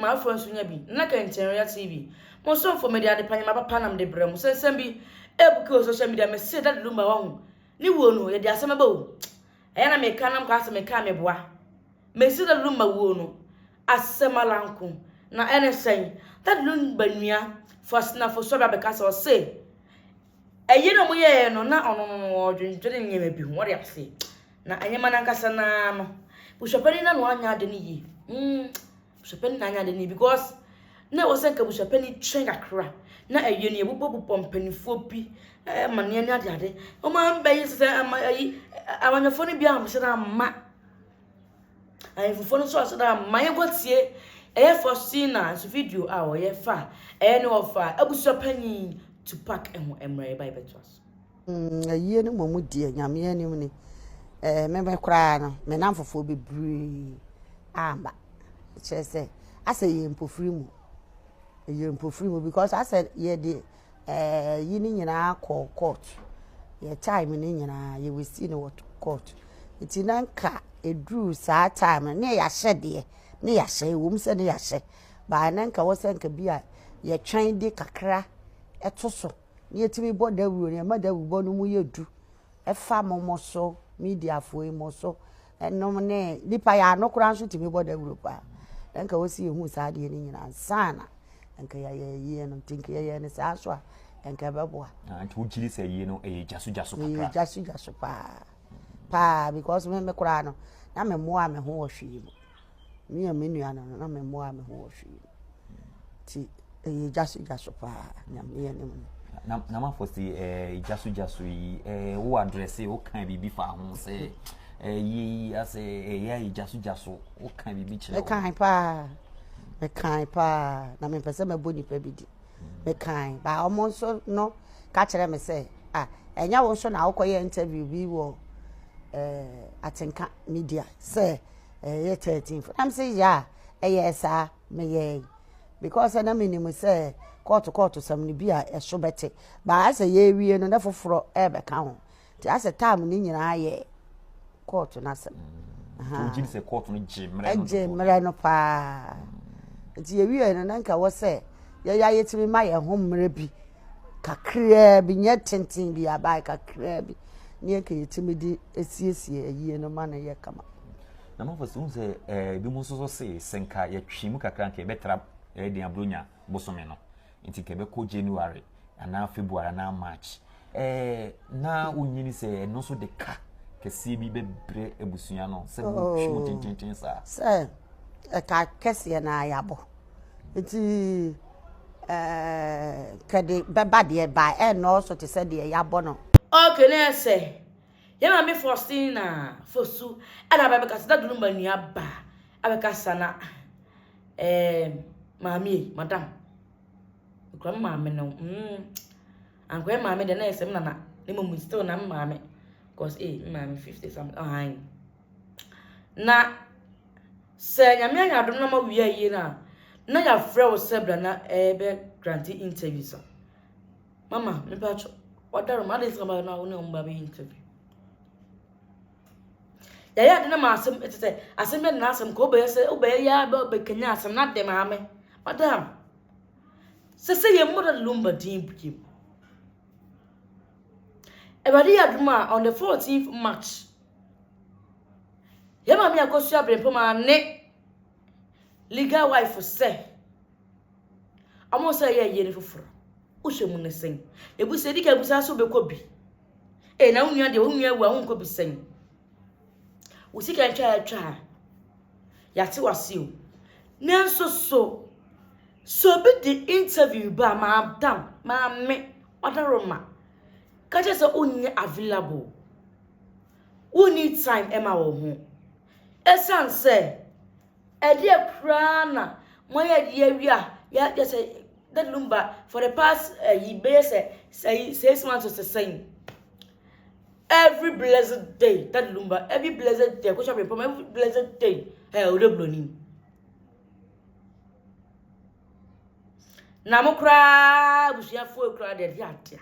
my friends nya bi na ka ntenria TV mo so for media de panyama papa nam de brem sensem bi ebuko social media me say that lumba wa hu ni wo no ye de asema ba o eya na me ka nam kwa asema ka me boa me say that lumba wo no asema lanko na ene sen that lumba nua first na for so ba ka so say eyi no mo ye no na ono no odwendwene nyema bi hu wori ase na anyema na nkasa na no bushapani na no anya de ni yi bushapani na anya de ni because na wosenka bushapani twen akra na eyi ne ebubo pompanifo bi mane ne ade o ma mba yi se ayi awanyafo ne bia am se na ma ayi fufo no so ase da ma ye gotie eye Faustina so video a o ye fa eye ne ofa abushapani to pack emre by betwas ayi ne momudi nyame anim ni me be kra no me namfofo bebre amba chese ase ye mpofiri mu because I said ye de yini nyina court ye time ni nyina ye we see no court iti nanka edru sa time ne ya hye ne ya hye wom se ne ya hye ba nanka wo senka bia ye twen de kakra etoso ne yetimi boda wuro ne ma da wubo no mu yedu efa momoso media fo emoso enom ne lipa ya no kura nso timi boda wuro pa nanka wo si hu sa de ni nyina sana nka ya ye no tinka ya ne sa so nka beboa anti wo chiri se ye no jasu kakra jasu pa because me kura no na me moa me ho ohwe mi ya menua no na me moa me ho ohwe ti jasu pa nyame ya ne mu na ma fosi jasu yi wo address wo kan bibi fa ho se yi ase ya jasu wo kan bibi chire me kan pa na me pese me boni pa bidi me kan ba omo so no ka kire me se enya wo so na akoye interview bi wo atenka media say ye 13 am say ya yes me ye because na minimum say court some ni bia eso bete ba ase ye wie no na foforo be ka ho ti ase time ni nyina ye court na se to jini se court no jemre no pa ti ye wie no na nka wo se ya yetimi ma ye ho mre bi kakra bi nye tenten bi abai kakra bi ni ke yetimi di esiesie ayie no ma na ye kama na ma fosi unse bi mo so se senka ye twimu kakra nke betra di abronya bosome no nti kebe ko January ana February na March na unyini se no so de ka kesi bi bebre ebusua no se bo hwo tintin sa se ka kesi na yabo nti kade beba de ba no so te se de yabo no okay na se ye ma me Faustina fosu ana ba ka sada dulu manu aba abeka sana mami madam kwa mama no ankwa mama de na esem na ne mo still na mama cause mama 50 something na se nyame anya dom na ma wi aye na ya frɛ wo sebra na be granting interviews mama me pa cho wadaro ma de sama na wo na mba be interview ya de na ma asem etete asem be na asem ko be se obe ya be kenya asem na de mama madam se ye moda lumba din bukim ebadi aduma on the 14th March ye mama akosu abrempo ma ne legal wife say amo say ye ne foforo uhwemu ne sen ebu se dika ebu sa so be kobi na unua de unua wu ahun kobi sen usika atwa yate wase o nenso so be the interview ba madam ma me odaroma ka je so unye available we need time ema wo ho esan say e de prana moya de awia ya say that lumba for the past ye base say 6 months or saying every blessed day that lumba every blessed day ko every blessed day odobloni na mokra busuafo kra de atia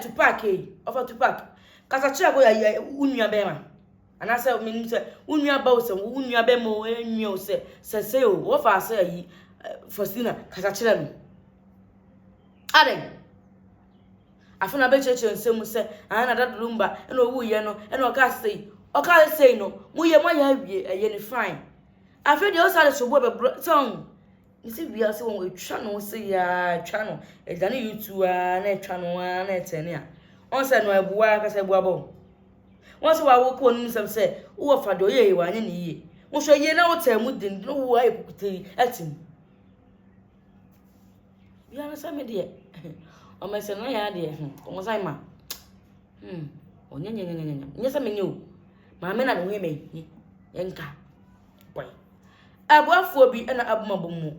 to pack offer to pack kasa chia go ya unua be ma ana say menim say unua ba wo say unua be mo enua wo say o wo fa say yi Faustina kasa kire no ade afuna be cheche nsem say ana da lumba e no wu ye no e no ka say no mu ye ya wie eye ni fine afi de o sare sobo be song nsi bia se won etwa no se ya twa no e dane YouTube na etwa no na etene a on se no abuwa ka se abuwa bo won se wa wo ko nim sem se wo fa de oye wa anye ne yie wo so ye na wo tamu din no wo ai kukutei atim bia na se me de o me se no ya de o mo sai ma onye nye se me nyu ma me na no he me yenka boy abuafo bi na abuma bomu